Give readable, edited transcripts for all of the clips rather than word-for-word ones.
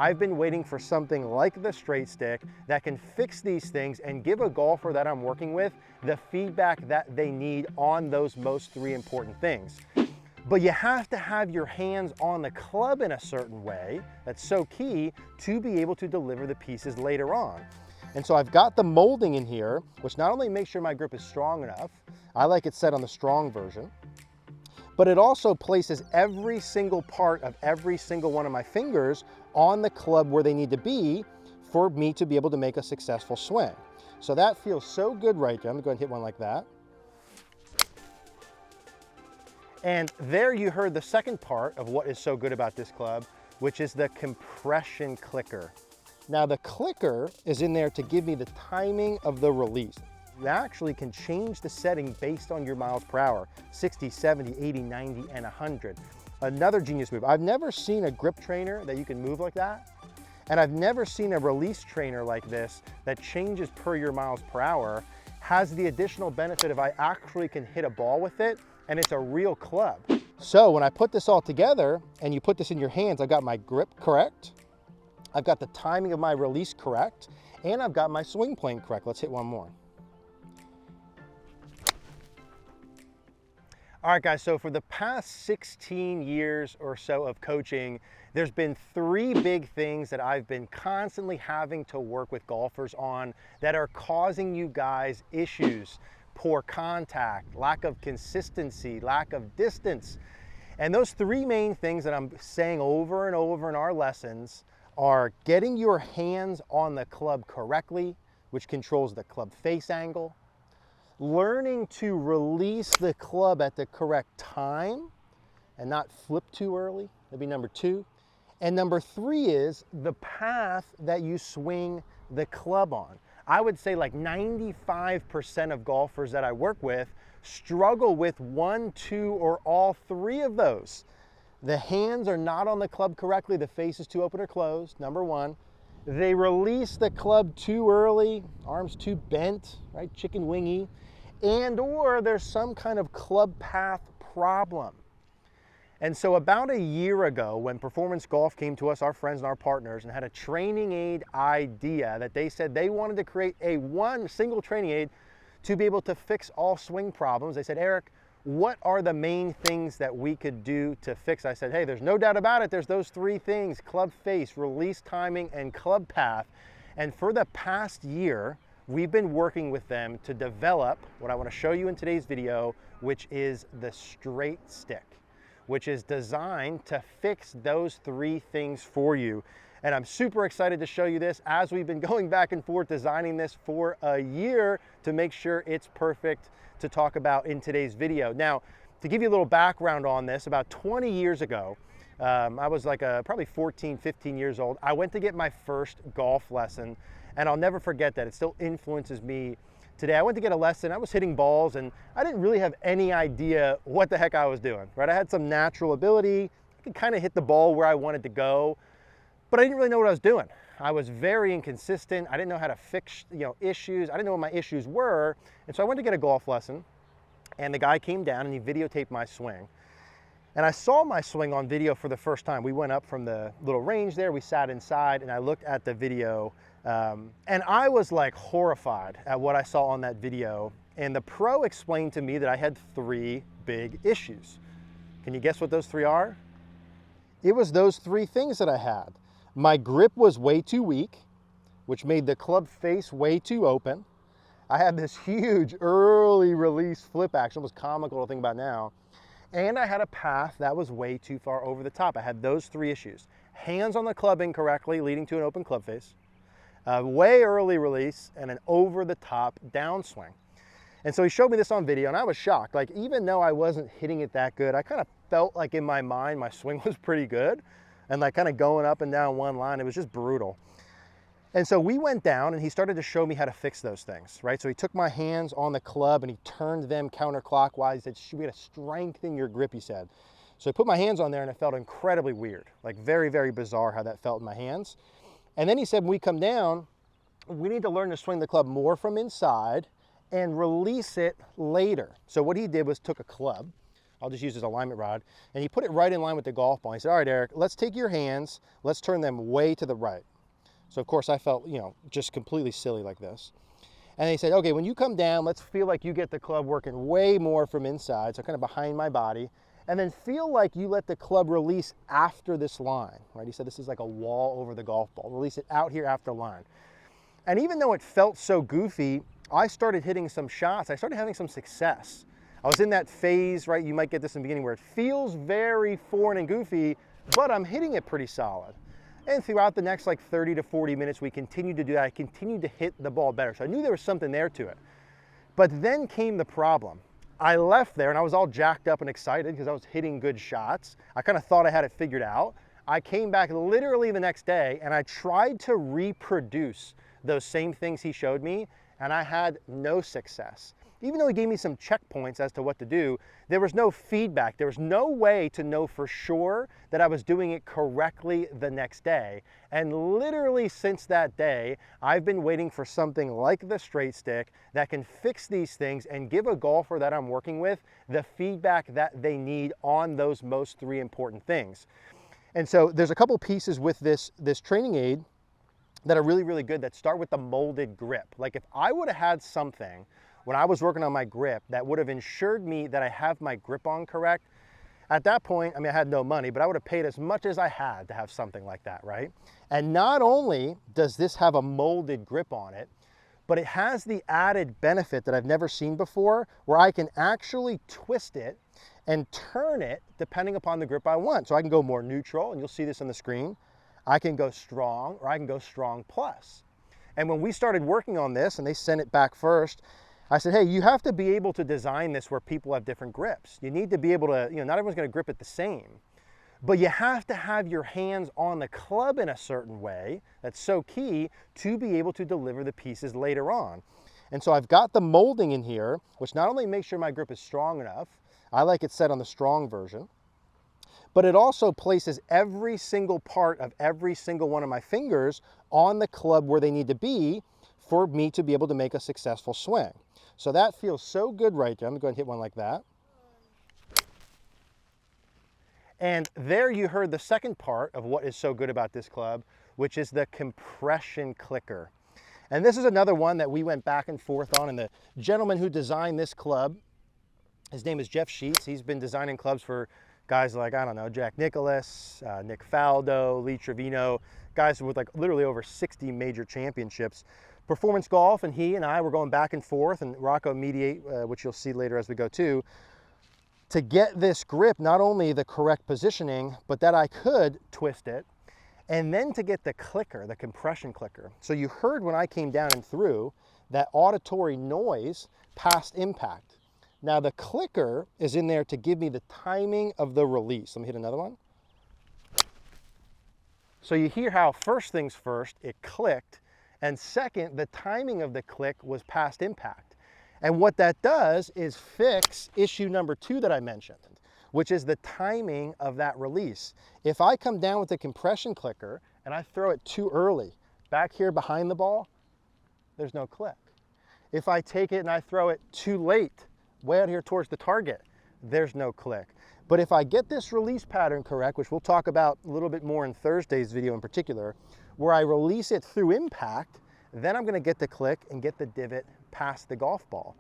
I've been waiting for something like the straight stick that can fix these things and give a golfer that I'm working with the feedback that they need on those most three important things. But you have to have your hands on the club in a certain way, that's so key, to be able to deliver the pieces later on. And so I've got the molding in here, which not only makes sure my grip is strong enough, I like it set on the strong version, but it also places every single part of every single one of my fingers on the club where they need to be for me to be able to make a successful swing. So that feels so good right there. I'm gonna go ahead and hit one like that. And there you heard the second part of what is so good about this club, which is the compression clicker. Now the clicker is in there to give me the timing of the release. You actually can change the setting based on your miles per hour, 60, 70, 80, 90, and 100. Another genius move. I've never seen a grip trainer that you can move like that. And I've never seen a release trainer like this that changes per your miles per hour, has the additional benefit of I actually can hit a ball with it, and it's a real club. So when I put this all together and you put this in your hands, I've got my grip correct, I've got the timing of my release correct, and I've got my swing plane correct. Let's hit one more. All right guys, so for the past 16 years or so of coaching, there's been three big things that I've been constantly having to work with golfers on that are causing you guys issues. Poor contact, lack of consistency, lack of distance. And those three main things that I'm saying over and over in our lessons are getting your hands on the club correctly, which controls the club face angle, learning to release the club at the correct time and not flip too early. That'd be number two. And number three is the path that you swing the club on. I would say like 95% of golfers that I work with struggle with one, two, or all three of those. The hands are not on the club correctly, the face is too open or closed, number one. They release the club too early, arms too bent, right, chicken wingy, and or there's some kind of club path problem. And so about a year ago, when Performance Golf came to us, our friends and our partners, and had a training aid idea that they said they wanted to create one single training aid to be able to fix all swing problems. They said, Eric, what are the main things that we could do to fix? I said, hey, there's no doubt about it. There's those three things: club face, release timing, and club path. And for the past year, we've been working with them to develop what I want to show you in today's video, which is the straight stick, which is designed to fix those three things for you. And I'm super excited to show you this as we've been going back and forth designing this for a year to make sure it's perfect to talk about in today's video. Now, to give you a little background on this, about 20 years ago, I was like probably 14, 15 years old. I went to get my first golf lesson, and I'll never forget that. It still influences me today. I went to get a lesson, I was hitting balls, and I didn't really have any idea what the heck I was doing, right? I had some natural ability, I could kind of hit the ball where I wanted to go, but I didn't really know what I was doing. I was very inconsistent. I didn't know how to fix, issues. I didn't know what my issues were. And so I went to get a golf lesson, and the guy came down and he videotaped my swing. And I saw my swing on video for the first time. We went up from the little range there, we sat inside, and I looked at the video, and I was like horrified at what I saw on that video. And the pro explained to me that I had three big issues. Can you guess what those three are? It was those three things that I had. My grip was way too weak, which made the club face way too open. I had this huge early release flip action. It was comical to think about now. And I had a path that was way too far over the top. I had those three issues. Hands on the club incorrectly, leading to an open club face. Way early release, and an over the top downswing. And so he showed me this on video, and I was shocked. Like, even though I wasn't hitting it that good, I kind of felt like in my mind my swing was pretty good. And like kind of going up and down one line, it was just brutal. And so we went down and he started to show me how to fix those things, right? So he took my hands on the club and he turned them counterclockwise. He said, we got to strengthen your grip, he said. So I put my hands on there and it felt incredibly weird, like very, very bizarre how that felt in my hands. And then he said, when we come down, we need to learn to swing the club more from inside and release it later. So what he did was took a club, I'll just use his alignment rod. And he put it right in line with the golf ball. He said, all right, Eric, let's take your hands, let's turn them way to the right. So of course I felt, just completely silly like this. And he said, okay, when you come down, let's feel like you get the club working way more from inside, so kind of behind my body. And then feel like you let the club release after this line, right? He said this is like a wall over the golf ball. Release it out here after the line. And even though it felt so goofy, I started hitting some shots. I started having some success. I was in that phase, right? You might get this in the beginning where it feels very foreign and goofy, but I'm hitting it pretty solid. And throughout the next like 30 to 40 minutes, we continued to do that. I continued to hit the ball better. So I knew there was something there to it. But then came the problem. I left there and I was all jacked up and excited because I was hitting good shots. I kind of thought I had it figured out. I came back literally the next day and I tried to reproduce those same things he showed me, and I had no success. Even though he gave me some checkpoints as to what to do, there was no feedback. There was no way to know for sure that I was doing it correctly the next day. And literally since that day, I've been waiting for something like the straight stick that can fix these things and give a golfer that I'm working with the feedback that they need on those most three important things. And so there's a couple pieces with this training aid that are really, really good that start with the molded grip. Like if I would have had something when I was working on my grip that would have ensured me that I have my grip on correct, at that point, I mean, I had no money, but I would have paid as much as I had to have something like that, right? And not only does this have a molded grip on it, but it has the added benefit that I've never seen before, where I can actually twist it and turn it depending upon the grip I want. So I can go more neutral, and you'll see this on the screen. I can go strong, or I can go strong plus. And when we started working on this, and they sent it back first, I said, hey, you have to be able to design this where people have different grips. You need to be able to, not everyone's going to grip it the same, but you have to have your hands on the club in a certain way. That's so key to be able to deliver the pieces later on. And so I've got the molding in here, which not only makes sure my grip is strong enough, I like it set on the strong version, but it also places every single part of every single one of my fingers on the club where they need to be for me to be able to make a successful swing. So that feels so good right there. I'm gonna go ahead and hit one like that. And there you heard the second part of what is so good about this club, which is the compression clicker. And this is another one that we went back and forth on, and the gentleman who designed this club, his name is Jeff Sheets. He's been designing clubs for guys like, I don't know, Jack Nicklaus, Nick Faldo, Lee Trevino, guys with like literally over 60 major championships. Performance Golf, and he and I were going back and forth, and Rocco Mediate, which you'll see later as we go too, to get this grip, not only the correct positioning, but that I could twist it, and then to get the clicker, the compression clicker. So you heard when I came down and through that auditory noise past impact. Now the clicker is in there to give me the timing of the release. Let me hit another one. So you hear how first things first, it clicked, and second, the timing of the click was past impact. And what that does is fix issue number 2 that I mentioned, which is the timing of that release. If I come down with the compression clicker and I throw it too early, back here behind the ball, there's no click. If I take it and I throw it too late, way out here towards the target, there's no click. But if I get this release pattern correct, which we'll talk about a little bit more in Thursday's video in particular, where I release it through impact, then I'm gonna get the click and get the divot past the golf ball.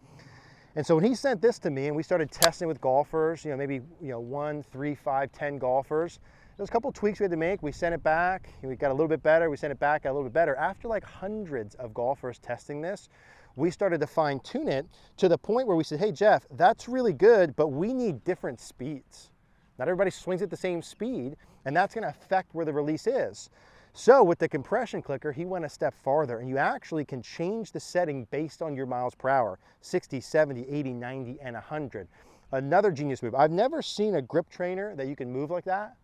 And so when he sent this to me and we started testing with golfers, maybe 1, 3, 5, 10 golfers, there's a couple tweaks we had to make. We sent it back, we got a little bit better, we sent it back, got a little bit better. After like hundreds of golfers testing this, we started to fine tune it to the point where we said, hey Jeff, that's really good, but we need different speeds. Not everybody swings at the same speed, and that's gonna affect where the release is. So with the compression clicker, he went a step farther, and you actually can change the setting based on your miles per hour, 60, 70, 80, 90, and 100. Another genius move. I've never seen a grip trainer that you can move like that,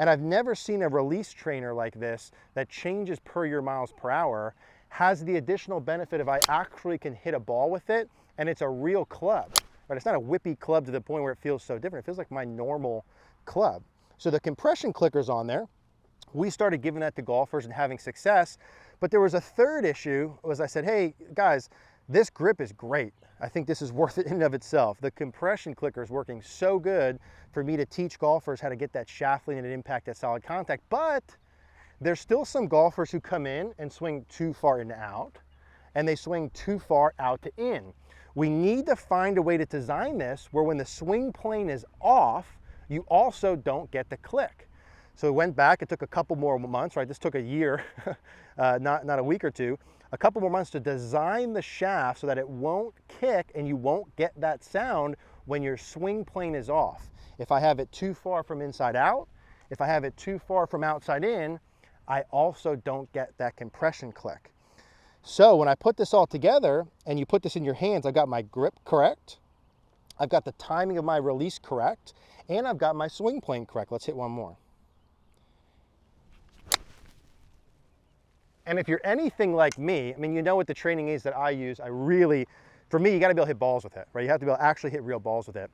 and I've never seen a release trainer like this that changes per your miles per hour, has the additional benefit of I actually can hit a ball with it, and it's a real club. Right? It's not a whippy club to the point where it feels so different. It feels like my normal club. So the compression clicker's on there. We started giving that to golfers and having success, but there was a third issue, was I said, hey guys, This grip is great. I think this is worth it in and of itself. The compression clicker is working so good for me to teach golfers how to get that shaft lean and impact at solid contact, but there's still some golfers who come in and swing too far in to out, and they swing too far out to in. We need to find a way to design this where when the swing plane is off, you also don't get the click. So we went back, it took a couple more months, right? This took a year, not a week or two, a couple more months to design the shaft so that it won't kick and you won't get that sound when your swing plane is off. If I have it too far from inside out, if I have it too far from outside in, I also don't get that compression click. So when I put this all together and you put this in your hands, I've got my grip correct, I've got the timing of my release correct, and I've got my swing plane correct. Let's hit one more. And if you're anything like me, I mean, you know what the training aids that I use, for me, you gotta be able to hit balls with it, right? You have to be able to actually hit real balls with it.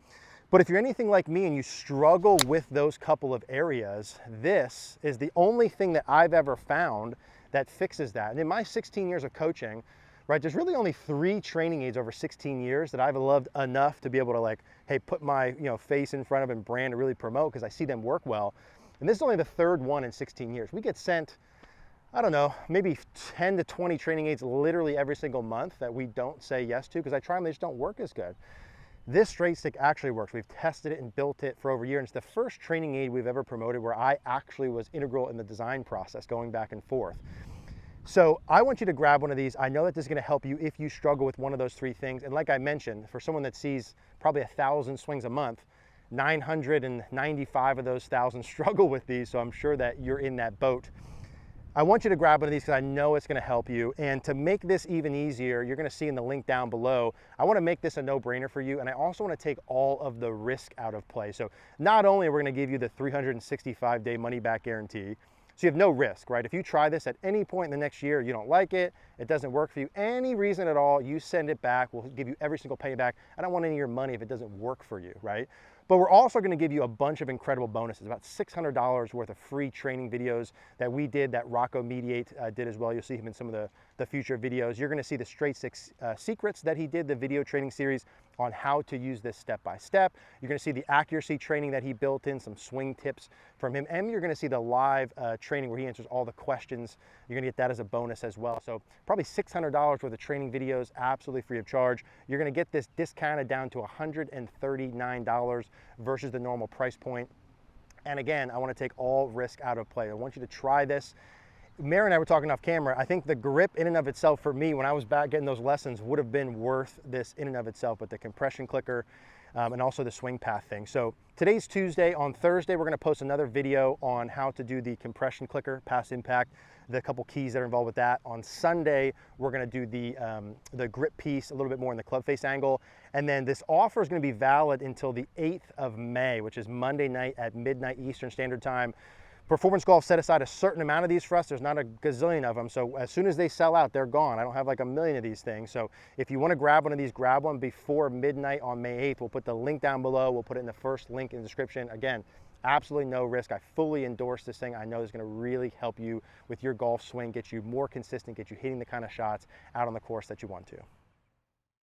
But if you're anything like me and you struggle with those couple of areas, this is the only thing that I've ever found that fixes that. And in my 16 years of coaching, right, there's really only 3 training aids over 16 years that I've loved enough to be able to like, hey, put my face in front of and brand to really promote because I see them work well. And this is only the 3rd one in 16 years. We get sent, I don't know, maybe 10 to 20 training aids literally every single month that we don't say yes to because I try them, they just don't work as good. This straight stick actually works. We've tested it and built it for over a year, and it's the first training aid we've ever promoted where I actually was integral in the design process, going back and forth. So I want you to grab one of these. I know that this is gonna help you if you struggle with one of those 3 things. And like I mentioned, for someone that sees probably 1,000 swings a month, 995 of those 1,000 struggle with these, so I'm sure that you're in that boat. I want you to grab one of these because I know it's going to help you. And to make this even easier, you're going to see in the link down below, I want to make this a no-brainer for you. And I also want to take all of the risk out of play. So not only are we going to give you the 365-day money-back guarantee, so you have no risk, right? If you try this at any point in the next year, you don't like it, it doesn't work for you, any reason at all, you send it back, we'll give you every single payback. I don't want any of your money if it doesn't work for you, right? But we're also gonna give you a bunch of incredible bonuses, about $600 worth of free training videos that we did, that Rocco Mediate did as well. You'll see him in some of the future videos. You're gonna see the straight stick secrets that he did, the video training series on how to use this step by step. You're gonna see the accuracy training that he built in, some swing tips from him, and you're gonna see the live training where he answers all the questions. You're gonna get that as a bonus as well. So probably $600 worth of training videos, absolutely free of charge. You're gonna get this discounted down to $139 versus the normal price point. And again, I wanna take all risk out of play. I want you to try this. Mary and I were talking off camera. I think the grip in and of itself for me, when I was back getting those lessons, would have been worth this in and of itself, but the compression clicker and also the swing path thing. So today's Tuesday. On Thursday, we're gonna post another video on how to do the compression clicker, pass impact, the couple keys that are involved with that. On Sunday, we're gonna do the grip piece a little bit more in the club face angle. And then this offer is gonna be valid until the 8th of May, which is Monday night at midnight Eastern Standard Time. Performance Golf set aside a certain amount of these for us. There's not a gazillion of them. So as soon as they sell out, they're gone. I don't have like a million of these things. So if you want to grab one of these, grab one before midnight on May 8th. We'll put the link down below. We'll put it in the first link in the description. Again, absolutely no risk. I fully endorse this thing. I know it's going to really help you with your golf swing, get you more consistent, get you hitting the kind of shots out on the course that you want to.